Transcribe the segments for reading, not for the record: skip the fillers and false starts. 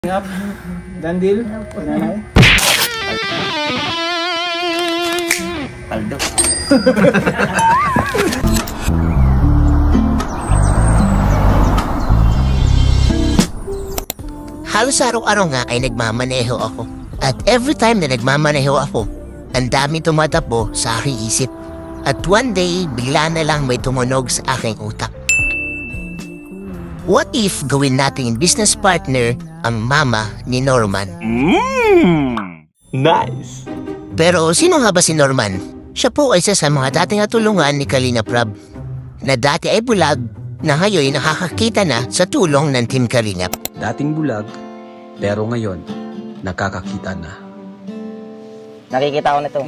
Ngap, dandil, nanay. Paldo. Halos araw-araw nga ay nagmamaneho ako. At every time na nagmamaneho ako, ang dami tumatakbo sa aking isip. At one day, bigla na lang may tumunog sa aking utak. What if gawin nating business partner ang mama ni Norman? Nice! Pero sino nga ba si Norman? Siya po ay isa sa mga dating natulungan ni Kalinga Prab, na dati ay bulag na ngayon nakakakita na sa tulong ng Team Kalingap. Dating bulag, pero ngayon, nakakakita na. Nakikita ko na to.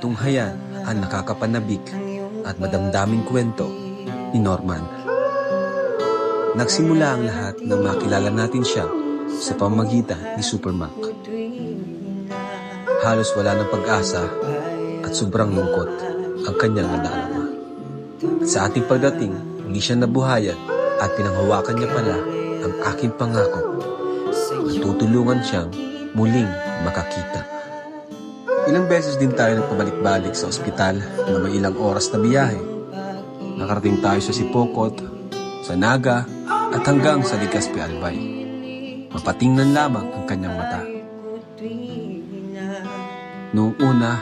Tunghayan ang nakakapanabik at madamdaming kwento ni Norman. Nagsimula ang lahat nang makilala natin siya sa pamamagitan ni Supermac. Halos wala ng pag-asa at sobrang lungkot ang kanyang nadarama. At sa ating pagdating, muli siya nabuhayan at pinanghawakan niya pala ang aking pangako na tutulungan siyang muling makakita. Ilang beses din tayo nagpabalik-balik sa ospital na may ilang oras na biyahe. Nakarating tayo sa Sipokot, sa Naga, at hanggang sa Legazpi Albay. Mapatingnan lamang ang kanyang mata. Noong una,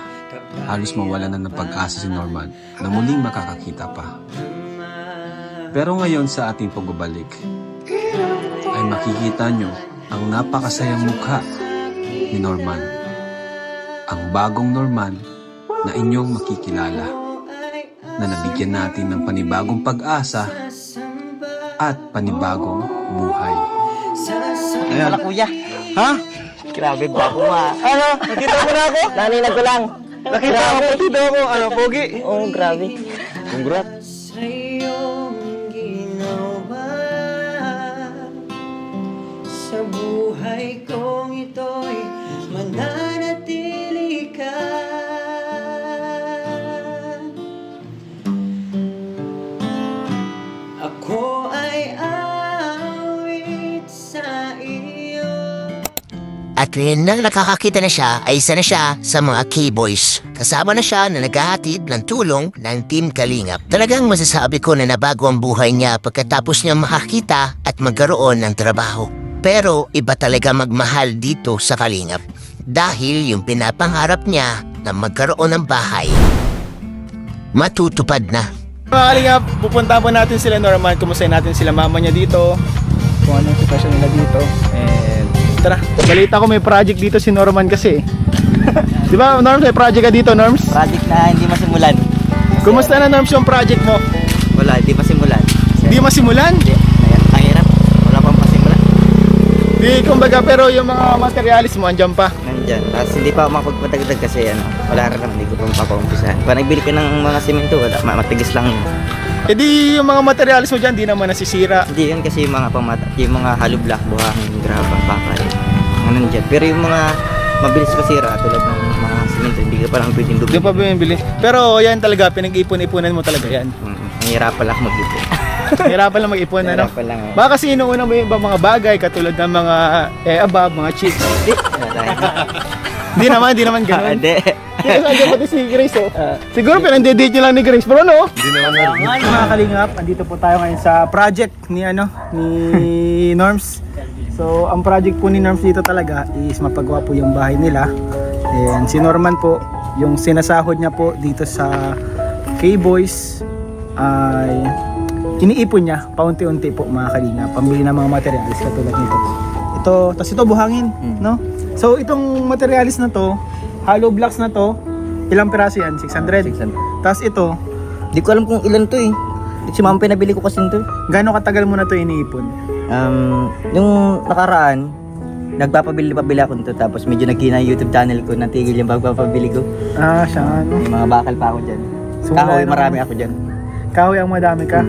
halos mawala na ng pag-asa si Norman na muling makakakita pa. Pero ngayon sa ating pagbabalik, ay makikita nyo ang napakasayang mukha ni Norman. Ang bagong Norman na inyong makikilala, na nabigyan natin ng panibagong pag-asa at panibagong buhay. Wala kuya. Ha? Grabe ba ako Ano? Nakita mo na ako? Naninag ko lang. Nakita mo, dito ako. Ano, pogi? Oo, grabe. Congrats. Sa buhay kong ito'y mananatili ka. Ako ay awit sa iyo. At ngayon nang nakakakita na siya ay isa na siya sa mga K-Boys. Kasama na siya na naghahatid ng tulong ng Team Kalingap. Talagang masasabi ko na nabago ang buhay niya pagkatapos niya makakita at magkaroon ng trabaho. Pero iba talaga magmahal dito sa Kalingap. Dahil yung pinapangarap niya na magkaroon ng bahay, matutupad na. Mga Kalingap, pupunta po natin sila Norman. Kumustahin natin sila mama niya dito. Kung anong sitwasyon nila dito. And tara, balita ko may project dito si Norman kasi. Di ba Norms, may project ka dito Norms? Project na hindi masimulan. Kumusta na Norms yung project mo? Wala, hindi masimulan. Hindi masimulan? Hindi. Ang hirap. Wala pang pasimulan. Di, kumbaga, pero yung mga materialis mo andyan pa. Nandyan. Tapos hindi pa ako makapagpatagdag kasi wala ka lang. Hindi ko pa mapapaumpisa. Pag nagbili ka ng mga simento, wala. Matigas lang yun. E di yung mga materialis mo dyan, di naman nasisira. Hindi yun kasi yung mga yung mga hollow block, buhangin, graba, bakal. Mga nandyan. Pero yung mga mabilis masira tulad ng mga simento, hindi ka parang pwedeng Di dubli. pa bumibili. Pero yan talaga, pinag-ipon-ipunan mo talaga yan. Nahihirapan lang mag-ipon. Hirapan lang mag-ipon, ano? Nahihirapan lang. Baka kasi inuuna mo yung ibang mga bagay, katulad ng mga abab, mga chicks. Di naman ganun. Hindi. Hindi kasi pati si Grace, oh. Siguro pinag-date nyo lang ni Grace, pero no? Hindi naman. Mga Kalingap, andito po tayo ngayon sa project ni Norms. So, ang project po ni Norms dito talaga is mapagawa po yung bahay nila. And si Norman po, yung sinasahod niya po dito sa K-Boys ay iniipon niya paunti-unti po mga Kalingap, pambili ng mga materials katulad nito. Tapos ito buhangin, no? So, itong materials na to, hollow blocks na to, ilang piraso yan? 600? 600. Tapos ito, Hindi ko alam kung ilan to eh. Si mama pinabili ko kasi to. gaano katagal mo na to iniipon? Yung nakaraan, nagpapabili ako nito tapos medyo nagkina yung YouTube channel ko, natigil yung pagpapabili ko. Ah, siya ano? May mga bakal pa ako dyan. So, Kahoy, wala marami naman. ako dyan. Kahoy ang madami ka?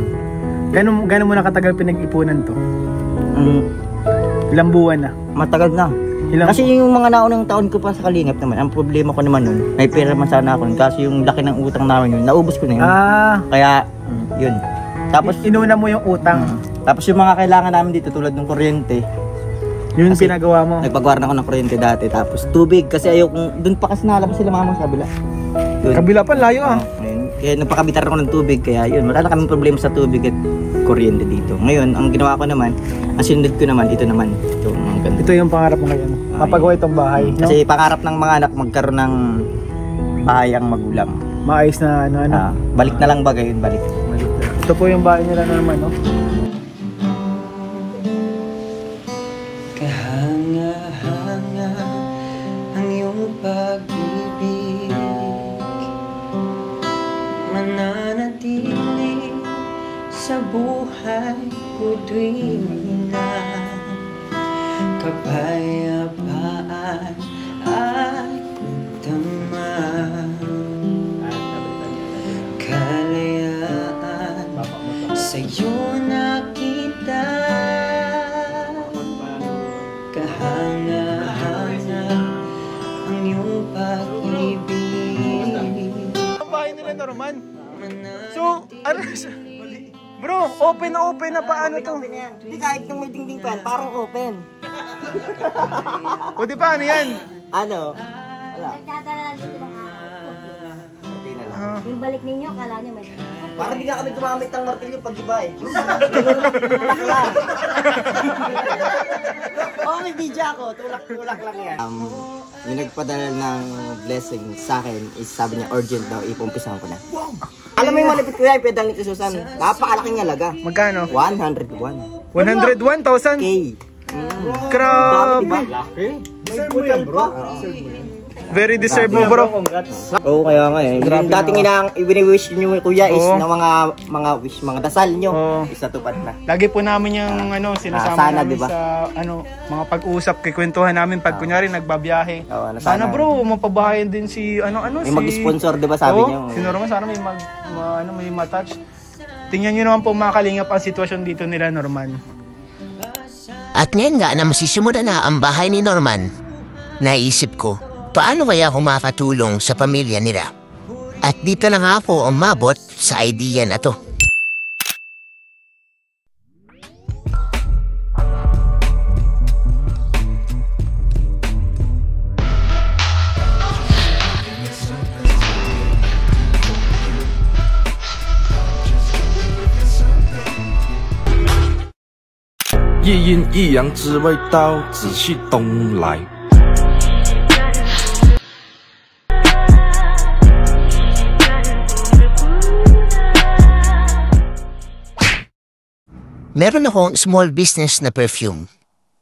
Gaano mo na katagal pinag-ipunan to? Ilang buwan na? Matagal na. Kasi yung mga naunang taon ko pa sa Kalingap naman, ang problema ko naman nun, may pera man sana ako nun, kasi yung laki ng utang namin yun, naubos ko na yun. Kaya, yun. Tapos, inuna mo yung utang. Tapos yung mga kailangan namin dito tulad ng kuryente, Yun Kasi pinagawa mo. Nagpagawa na ako ng kuryente dati. Tapos tubig kasi ayoko, doon pa kasi nalabas sila mama sa kabila. Yun. Kabila pa, layo ah. Ayun. Kaya nagpakabitar ako ng tubig. Kaya yun, wala na kaming problema sa tubig at kuryente dito. Ngayon, ang ginawa ko naman, ang sinunod ko naman, ito naman. Ito yung pangarap mo ngayon. Mapagawa itong bahay. No? Kasi pangarap ng mga anak magkaroon ng bahay ang magulang. Maayos na ano. Balik na lang ba ngayon, balik. Ito po yung bahay nila na naman, no? Kahanga-hanga ang iyong pag-ibig, mananatili sa buhay ko tuwing na kapayapaan ay magdamag, kalayaan sa'yo nakita. Kahanga-hanga ang iyong pag-ibig. Ang bahay nila Norman. So, ano? Bro, open na paano to? Hindi kahit yung may dingding pa yan, parang open. O di paano yan? Ano? Wala. Nagdadala dito ng Okay na lang. Yung balik ninyo, kala nyo may... Parang di nga kami gumamit ng martilyo pag iba eh. Oo, may video ako. Tulak lang yan. Yung nagpadala ng blessing sa akin is sabi niya urgent daw, ipumpisahan ko na. Alam mo yung malapit ko yan, pedang nito Susan. Napakalaking halaga. Magkano? 101. 101,000? K. Grabe. May putal pa. Very deserve mo, bro. Oo, kaya nga eh. Yung dating i-wish nyo kuya is na mga wish, mga dasal nyo, isa tupad na. Lagi po namin yung sinasama sana, namin diba? sa mga pag-usap, kikwentuhan namin pag kunyari nagbabiyahe. Sana bro, mapabahayan din si may mag-sponsor, diba sabi nyo? Si Norman, sana may may matouch. Tingnan nyo naman po mga kalingap ang sitwasyon dito nila Norman. At ngayon nga na masisimula na ang bahay ni Norman, naisip ko, paano kaya humakatulong sa pamilya nila? At dito na nga ako umabot sa idea na to.一阴一阳之谓道，仔细东来。 Meron akong small business na perfume.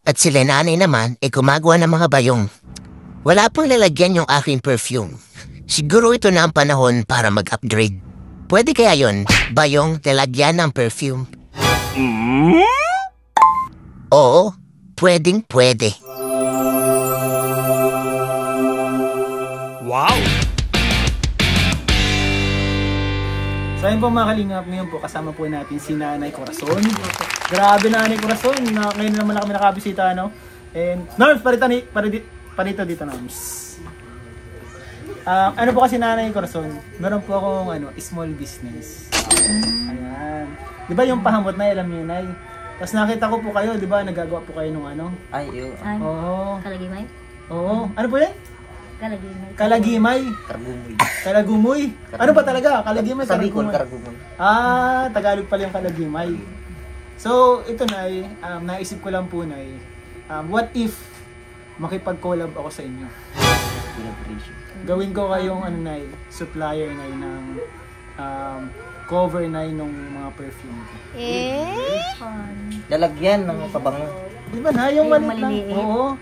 At sila nanay naman ay gumagawa ng mga bayong. Wala pang lalagyan yung aking perfume. Siguro ito na ang panahon para mag-upgrade. Pwede kaya yon, bayong lalagyan ng perfume? Oo, pwedeng-pwede. Wow! So ayun po mga kalingap, ngayon po kasama po natin si Nanay Corazon. Grabe Nanay Corazon, ngayon naman na kami nakabisita, ano? And Norms, parito dito Norms. Ano po kasi Nanay Corazon, meron po akong small business. Ayan. Di ba yung pahamot na, alam niyo Nay? Tapos nakita ko po kayo, di ba nagagawa po kayo nung Ay, yun. Oo. Kalagimay? Oo. Ano po yan? Kalagimay. Kalagimay. Kargumoy. Kalagumoy. Ano ba talaga? Kalagimay, Sa Bicol, Kalagumoy. kargumoy. Tagalog pala yung kalagimay. So, ito Nay, naisip ko lang po Nay, what if makipag-collab ako sa inyo? Gawin ko kayong Nay, supplier Nay ng cover Nay ng mga perfume ko. Fun. Lalagyan ng pabango. Di ba Nay, yung Yung maliit maliliit. lang? Oo.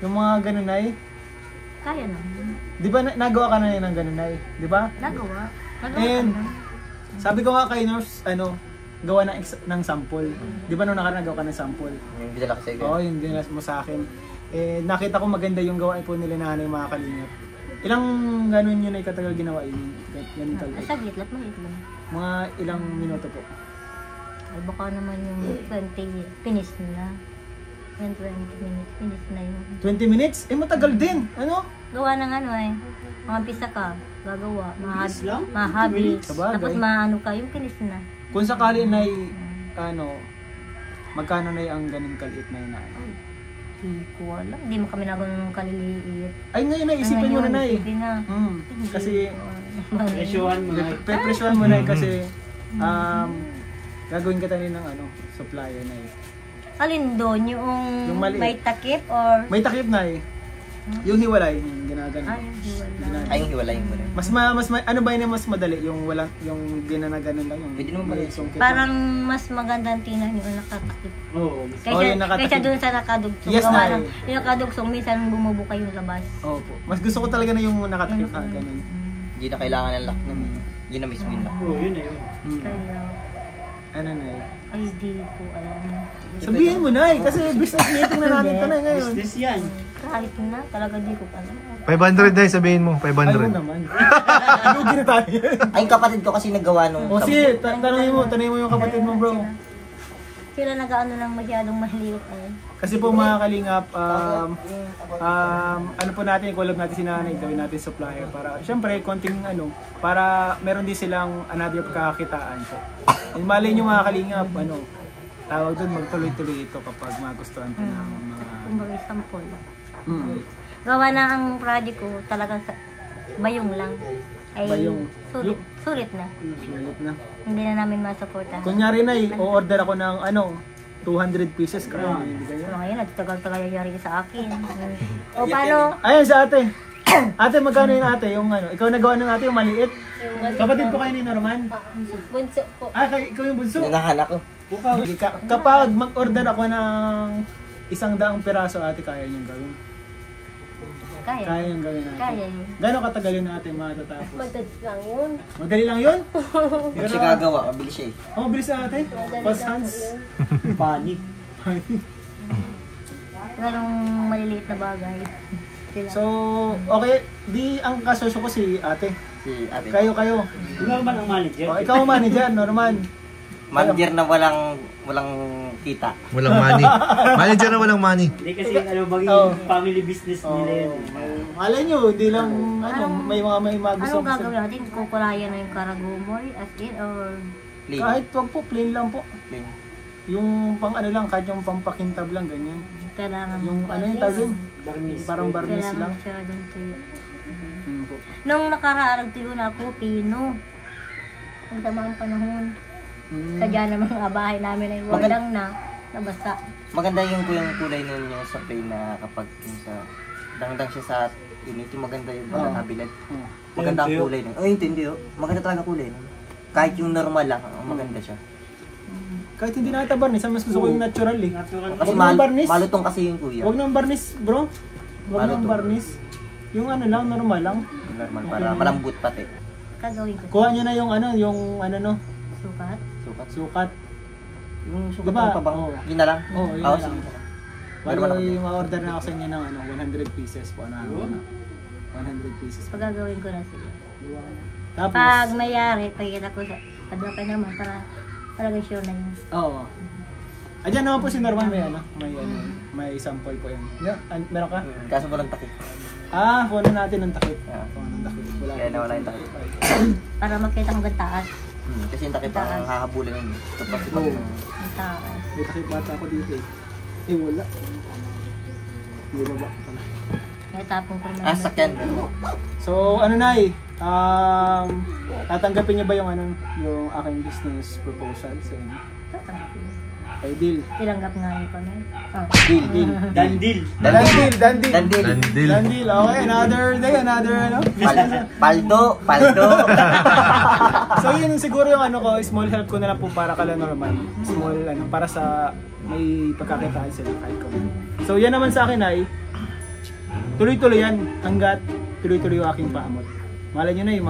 Yung mga ganun Nay. Kaya na. Di ba nagawa ka na ng ganun Nay? Di ba? Nagawa. And sabi ko nga kay Norms, gawa ng sample. Di ba nung nakaraan nagawa ka ng sample? Yung bidala kasi Oo, yung dinas mo sa akin. Eh, nakita ko maganda yung gawain po nila nanay mga kalingap. Ilang ganun yun ay katagal ginawa yun? Ganun talaga. Saglit lang, maliit lang. Mga ilang minuto po? Ay baka naman yung 20, finish na. Yung 20 minutes, finish na yun. 20 minutes? Eh, matagal din. Ano? Gawa ng mga pisa ka, gagawa, mahabi. Sabagay. Tapos maano ka, yung finish na. Kung sakali na magkano na ang ganun kaliit na yun na Hindi ko alam. Hindi mo kami nagawang kaliliit. Ay, ngayon na, isipin mo na, Nay. Isipin na. Kasi, Presyuhan mo na. prepresyohan mo, Nay, kasi, gagawin ka tayo ng supplier, Nay. Alin doon? Yung maliit. may takip or... May takip, Nay. Yung hiwalay, yung ginagano. Ay, hindi wala. Ay, hiwalayin mo na. Ano ba yun mas madali? Yung walang, yung ginanaganon lang yung... Pwede naman pala yung sungkit. Parang mas magandang tingnan yung nakatakip. Oo. Kaysa, yung nakatakip. kaysa doon sa nakadugtong. Yes, Gawa Nay. ng- Yung nakadugsong, minsan bumubuka yung labas. Opo. Mas gusto ko talaga na yung nakatakip na ganun. Hindi na kailangan ng lock naman. Yun na mismo yung lock. Oo, yun na yun. Kaya, Ano, Nay? ay di ko alam. Sabihin mo, Nay, kasi business meeting na natin ito, Nay, ngayon. Business yan. Kahit na, talaga di ko alam. 500 na sabihin mo, Ayaw 500. naman. Lugi na tayo. Ay, yung kapatid ko kasi naggawa nung... O sige, tanongin mo yung kapatid mo, bro. Sila nag-ano lang masyadong maliit eh. Kasi po mga kalingap, ano po natin, i-collab natin si nanay, gawin natin supplier para, syempre, konting para meron din silang another pagkakakitaan po. And malay nyo mga kalingap, tawag doon, magtuloy-tuloy ito kapag magustuhan po ng mga... Kumbaga sample. Mm. Gawa na ang project ko talagang bayong lang. Ay, Bayong. sulit na. Sulit na. Hindi na namin masuportahan. Kunyari na, o-order ako ng 200 pieces kaya hindi So kayo. ngayon, nagtagal-tagal yari sa akin. O paano? Ayun sa ate. Ate, magkano yung ate? Yung ikaw nagawa ng ate, yung maliit. Kapatid po kayo ni Norman. Bunso po. Ikaw yung bunso. Nanahanak ko. Kapag mag-order ako ng 100 piraso, ate, kaya niyong gawin. Kaya. Kaya niyong gawin natin. Kaya yun. Gano'ng katagal yun natin matatapos? Madali lang yun. Madali lang yun? Hindi siya gagawa, mabilis siya eh. Mabilis na ate? Fast hands? Panic. Ganong maliliit na bagay. So, okay. Di ang kasosyo ko si ate. Si ate. Kayo. Norman ang manager. O, ikaw ang manager, Norman. Manager na walang kita. Walang money. Manager na walang money. Hindi kasi bagay family business nila yun. Malay nyo, di lang, may Anong gusto. gagawin natin? Kukulayan na yung karagumoy as in or... Plain. Kahit wag po, plain lang po. Plain. Yung pang lang, kahit yung pang pakintab lang, ganyan. Kailangan Yung yung tawag yun? Barnis. Parang barnis Kailangan lang. siya doon tuyo. Po. Nung nakaraan, tuyo na ako, pino. Ang tamang panahon. Sadya naman mga bahay namin ay walang nabasa. Maganda yung kulay nun yung sa plain na kapag yung sa dangdang siya sa init, yung maganda yung pagkakabilad. Maganda ang kulay nun. Ay, hindi oh. Maganda talaga kulay nun. Kahit yung normal lang, maganda siya. Kahit hindi nakita barnis, mas gusto ko yung natural eh. Kasi Wag nang barnis. malutong kasi yung kuya. Wag nang barnis, bro. Wag nang Malutong. barnis. Yung lang, normal lang. Yung normal, para malambot pati. Kagawin ko. Kuha nyo na yung Sukat. Sukat. sukat. Yung sukat Diba? ng pabang. Oo. Yun na lang? Oo, yun Oo, na lang. sige. Bali, ma-order na ako sa inyo ng 100 pieces po na 100 pieces. Pagagawin ko na sila. Tapos, Pag mayari, pagkita ko sa adlakay naman para talagang sure na yun. oo. Diyan naman po si Norman, may sample po yan. Meron ka? Kaso walang takip. Kuha na natin ng takip. Yeah. Kuha ng takip. Kaya nawala yung takip. Para makita hanggang taas. Kasi yung takip ang hahabulan nun. Tapos Oo. Ang taas. May takip bata ako dito eh. Wala. May baba pala. Kaya tapong ko naman. sakyan. So, tatanggapin niyo ba yung aking business proposal sa inyo? Ay, deal. Tilanggap nga yun kami. Deal. Dandil. Dandil. Dandil. Okay, another day, another Paldo. So, yun siguro yung small help ko na lang po para kala Norman. Small, para sa may pagkakitaan sila kahit kung. So, yan naman sa akin ay tuloy-tuloy yan hanggat tuloy-tuloy yung aking paamot. Malay nyo na yung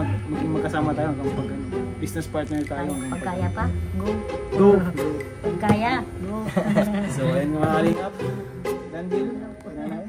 magkasama tayo hanggang pag business partner tayo. Pagkaya pa, go. Go! Pagkaya, go. So, ayun mga kalingap. Dandil. Nanay.